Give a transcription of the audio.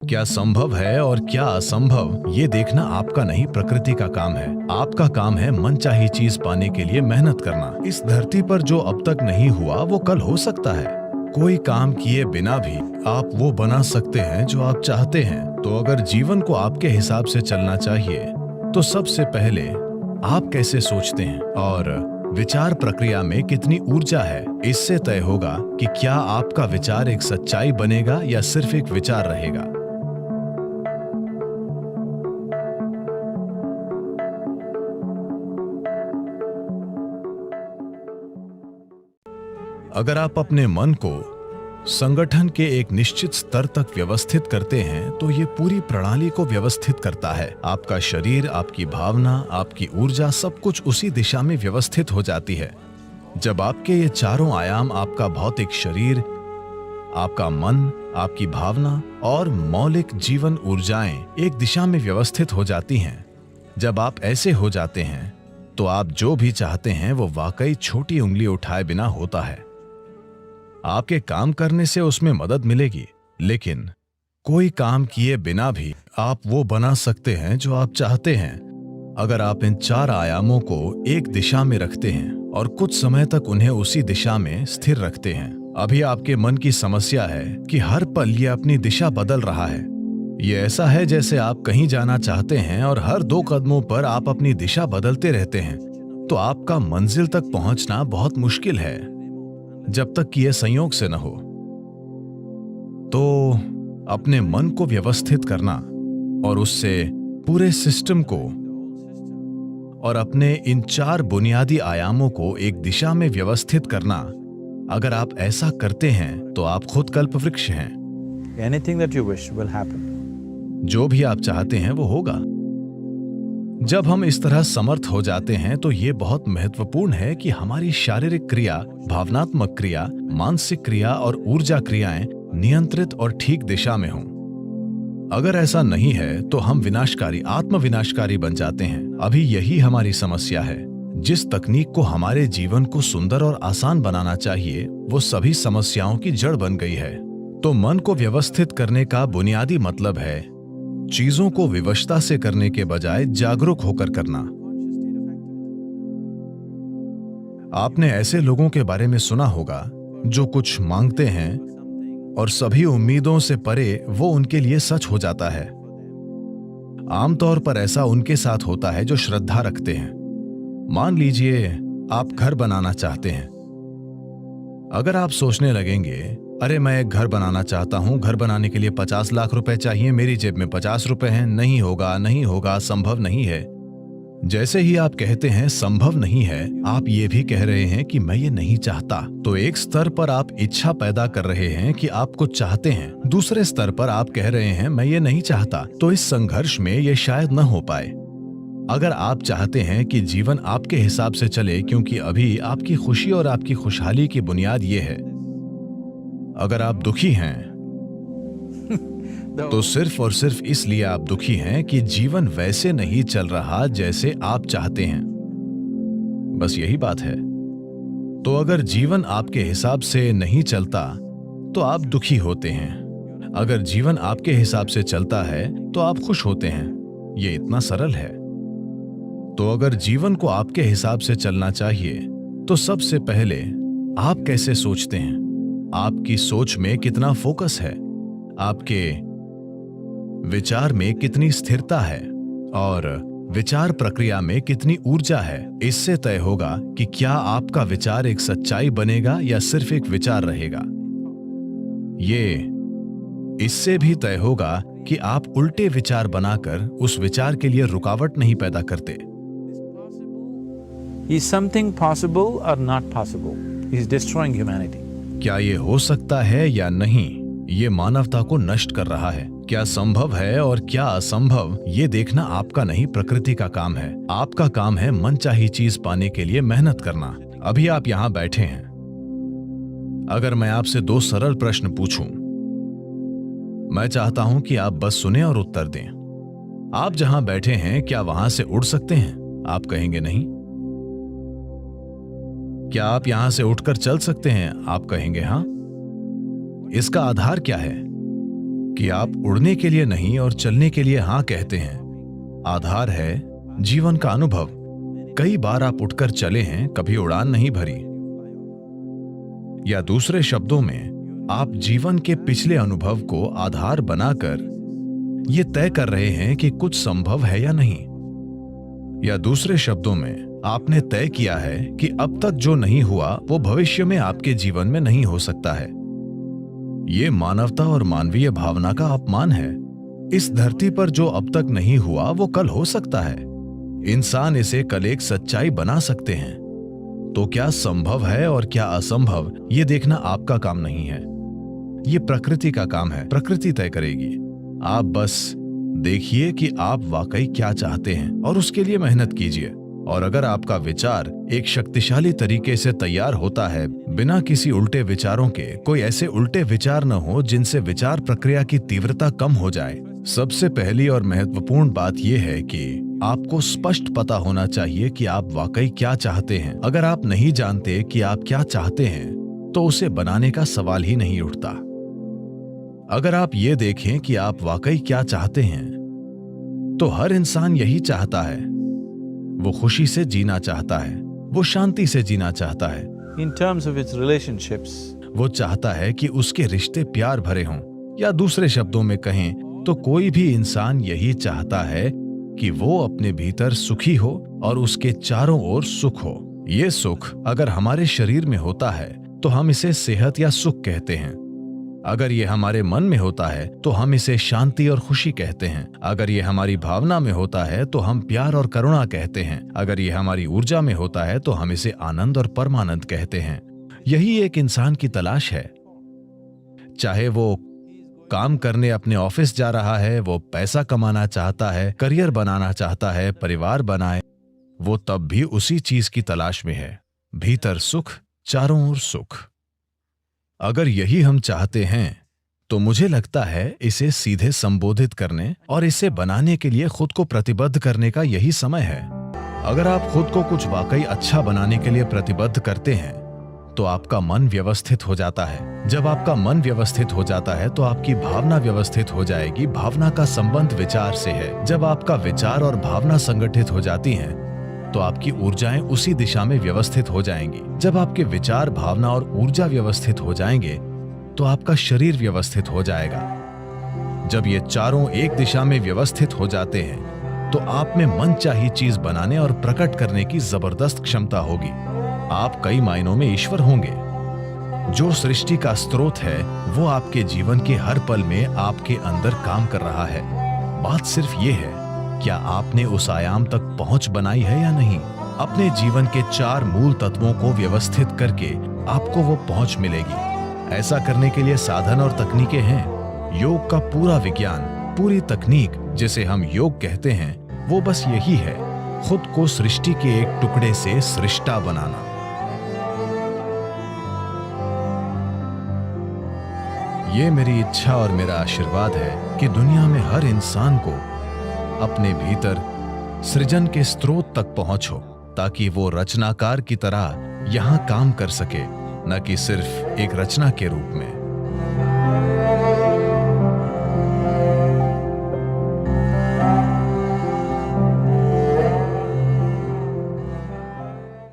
क्या संभव है और क्या असंभव, ये देखना आपका नहीं, प्रकृति का काम है। आपका काम है मनचाही चीज पाने के लिए मेहनत करना। इस धरती पर जो अब तक नहीं हुआ वो कल हो सकता है। कोई काम किए बिना भी आप वो बना सकते हैं जो आप चाहते हैं। तो अगर जीवन को आपके हिसाब से चलना चाहिए तो सबसे पहले आप कैसे सोचते हैं और विचार प्रक्रिया में कितनी ऊर्जा है, इससे तय होगा कि क्या आपका विचार एक सच्चाई बनेगा या सिर्फ एक विचार रहेगा। अगर आप अपने मन को संगठन के एक निश्चित स्तर तक व्यवस्थित करते हैं तो ये पूरी प्रणाली को व्यवस्थित करता है। आपका शरीर, आपकी भावना, आपकी ऊर्जा, सब कुछ उसी दिशा में व्यवस्थित हो जाती है। जब आपके ये चारों आयाम, आपका भौतिक शरीर, आपका मन, आपकी भावना और मौलिक जीवन ऊर्जाएं एक दिशा में व्यवस्थित हो जाती हैं, जब आप ऐसे हो जाते हैं तो आप जो भी चाहते हैं वो वाकई छोटी उंगली उठाए बिना होता है। आपके काम करने से उसमें मदद मिलेगी, लेकिन कोई काम किए बिना भी आप वो बना सकते हैं जो आप चाहते हैं। अगर आप इन चार आयामों को एक दिशा में रखते हैं और कुछ समय तक उन्हें उसी दिशा में स्थिर रखते हैं। अभी आपके मन की समस्या है कि हर पल ये अपनी दिशा बदल रहा है। ये ऐसा है जैसे आप कहीं जाना चाहते हैं और हर 2 कदमों पर आप अपनी दिशा बदलते रहते हैं, तो आपका मंजिल तक पहुंचना बहुत मुश्किल है, जब तक कि यह संयोग से न हो। तो अपने मन को व्यवस्थित करना और उससे पूरे सिस्टम को और अपने इन 4 बुनियादी आयामों को एक दिशा में व्यवस्थित करना, अगर आप ऐसा करते हैं तो आप खुद कल्पवृक्ष हैं। Anything that you wish will happen. जो भी आप चाहते हैं वो होगा। जब हम इस तरह समर्थ हो जाते हैं तो ये बहुत महत्वपूर्ण है कि हमारी शारीरिक क्रिया, भावनात्मक क्रिया, मानसिक क्रिया और ऊर्जा क्रियाएं नियंत्रित और ठीक दिशा में हों। अगर ऐसा नहीं है तो हम विनाशकारी, आत्मविनाशकारी बन जाते हैं। अभी यही हमारी समस्या है। जिस तकनीक को हमारे जीवन को सुंदर और आसान बनाना चाहिए वो सभी समस्याओं की जड़ बन गई है। तो मन को व्यवस्थित करने का बुनियादी मतलब है चीजों को विवशता से करने के बजाय जागरूक होकर करना। आपने ऐसे लोगों के बारे में सुना होगा जो कुछ मांगते हैं और सभी उम्मीदों से परे वो उनके लिए सच हो जाता है। आमतौर पर ऐसा उनके साथ होता है जो श्रद्धा रखते हैं। मान लीजिए आप घर बनाना चाहते हैं। अगर आप सोचने लगेंगे, अरे मैं एक घर बनाना चाहता हूं, घर बनाने के लिए 50 लाख रुपए चाहिए, मेरी जेब में 50 रुपए हैं, नहीं होगा, नहीं होगा, संभव नहीं है। जैसे ही आप कहते हैं संभव नहीं है, आप ये भी कह रहे हैं कि मैं ये नहीं चाहता। तो एक स्तर पर आप इच्छा पैदा कर रहे हैं कि आप कुछ चाहते हैं, दूसरे स्तर पर आप कह रहे हैं मैं ये नहीं चाहता। तो इस संघर्ष में ये शायद न हो पाए। अगर आप चाहते हैं कि जीवन आपके हिसाब से चले, क्योंकि अभी आपकी खुशी और आपकी खुशहाली की बुनियाद ये है। अगर आप दुखी हैं तो सिर्फ और सिर्फ इसलिए आप दुखी हैं कि जीवन वैसे नहीं चल रहा जैसे आप चाहते हैं। बस यही बात है। तो अगर जीवन आपके हिसाब से नहीं चलता तो आप दुखी होते हैं। अगर जीवन आपके हिसाब से चलता है तो आप खुश होते हैं। ये इतना सरल है। तो अगर जीवन को आपके हिसाब से चलना चाहिए तो सबसे पहले आप कैसे सोचते हैं, आपकी सोच में कितना फोकस है, आपके विचार में कितनी स्थिरता है और विचार प्रक्रिया में कितनी ऊर्जा है, इससे तय होगा कि क्या आपका विचार एक सच्चाई बनेगा या सिर्फ एक विचार रहेगा। ये इससे भी तय होगा कि आप उल्टे विचार बनाकर उस विचार के लिए रुकावट नहीं पैदा करते। Is something possible or not possible? Is destroying humanity. क्या ये हो सकता है या नहीं, ये मानवता को नष्ट कर रहा है। क्या संभव है और क्या असंभव, ये देखना आपका नहीं, प्रकृति का काम है। आपका काम है मनचाही चीज पाने के लिए मेहनत करना। अभी आप यहाँ बैठे हैं। अगर मैं आपसे 2 सरल प्रश्न पूछूं, मैं चाहता हूं कि आप बस सुने और उत्तर दें। आप जहां बैठे हैं क्या वहां से उड़ सकते हैं? आप कहेंगे नहीं। क्या आप यहां से उठकर चल सकते हैं? आप कहेंगे हां। इसका आधार क्या है? कि आप उड़ने के लिए नहीं और चलने के लिए हाँ कहते हैं। आधार है जीवन का अनुभव। कई बार आप उठकर चले हैं, कभी उड़ान नहीं भरी। या दूसरे शब्दों में, आप जीवन के पिछले अनुभव को आधार बनाकर ये तय कर रहे हैं कि कुछ संभव है या नहीं। या दूसरे शब्दों में, आपने तय किया है कि अब तक जो नहीं हुआ वो भविष्य में आपके जीवन में नहीं हो सकता है। ये मानवता और मानवीय भावना का अपमान है। इस धरती पर जो अब तक नहीं हुआ वो कल हो सकता है। इंसान इसे कल एक सच्चाई बना सकते हैं। तो क्या संभव है और क्या असंभव, ये देखना आपका काम नहीं है। ये प्रकृति का काम है। प्रकृति तय करेगी। आप बस देखिए कि आप वाकई क्या चाहते हैं और उसके लिए मेहनत कीजिए। और अगर आपका विचार एक शक्तिशाली तरीके से तैयार होता है, बिना किसी उल्टे विचारों के, कोई ऐसे उल्टे विचार न हो जिनसे विचार प्रक्रिया की तीव्रता कम हो जाए। सबसे पहली और महत्वपूर्ण बात यह है कि आपको स्पष्ट पता होना चाहिए कि आप वाकई क्या चाहते हैं। अगर आप नहीं जानते कि आप क्या चाहते हैं, तो उसे बनाने का सवाल ही नहीं उठता। अगर आप ये देखें कि आप वाकई क्या चाहते हैं, तो हर इंसान यही चाहता है। वो खुशी से जीना चाहता है, वो शांति से जीना चाहता है। In terms of its relationships, वो चाहता है कि उसके रिश्ते प्यार भरे हों। या दूसरे शब्दों में कहें तो कोई भी इंसान यही चाहता है कि वो अपने भीतर सुखी हो और उसके चारों ओर सुख हो। ये सुख अगर हमारे शरीर में होता है तो हम इसे सेहत या सुख कहते हैं। अगर ये हमारे मन में होता है तो हम इसे शांति और खुशी कहते हैं। अगर ये हमारी भावना में होता है तो हम प्यार और करुणा कहते हैं। अगर ये हमारी ऊर्जा में होता है तो हम इसे आनंद और परमानंद कहते हैं। यही एक इंसान की तलाश है। चाहे वो काम करने अपने ऑफिस जा रहा है, वो पैसा कमाना चाहता है, करियर बनाना चाहता है, परिवार बनाए, वो तब भी उसी चीज की तलाश में है। भीतर सुख, चारों ओर सुख। अगर यही हम चाहते हैं तो मुझे लगता है इसे सीधे संबोधित करने और इसे बनाने के लिए खुद को प्रतिबद्ध करने का यही समय है। अगर आप खुद को कुछ वाकई अच्छा बनाने के लिए प्रतिबद्ध करते हैं तो आपका मन व्यवस्थित हो जाता है। जब आपका मन व्यवस्थित हो जाता है तो आपकी भावना व्यवस्थित हो जाएगी। भावना का संबंध विचार से है। जब आपका विचार और भावना संगठित हो जाती हैं तो आपकी ऊर्जाएं उसी दिशा में व्यवस्थित हो जाएंगी। जब आपके विचार, भावना और ऊर्जा व्यवस्थित हो जाएंगे तो आपका शरीर व्यवस्थित हो जाएगा। जब ये चारों एक दिशा में व्यवस्थित हो जाते हैं तो आप में मनचाही चीज बनाने और प्रकट करने की जबरदस्त क्षमता होगी। आप कई मायनों में ईश्वर होंगे। जो सृष्टि का स्रोत है वो आपके जीवन के हर पल में आपके अंदर काम कर रहा है। बात सिर्फ ये है, क्या आपने उस आयाम तक पहुंच बनाई है या नहीं। अपने जीवन के 4 मूल तत्वों को व्यवस्थित करके आपको वो पहुंच मिलेगी। ऐसा करने के लिए साधन और तकनीकें हैं। योग का पूरा विज्ञान, पूरी तकनीक जिसे हम योग कहते हैं, वो बस यही है, खुद को सृष्टि के एक टुकड़े से सृष्टा बनाना। ये मेरी इच्छा और मेरा आशीर्वाद है कि दुनिया में हर इंसान को अपने भीतर सृजन के स्रोत तक पहुंच हो, ताकि वो रचनाकार की तरह यहां काम कर सके, न कि सिर्फ एक रचना के रूप में।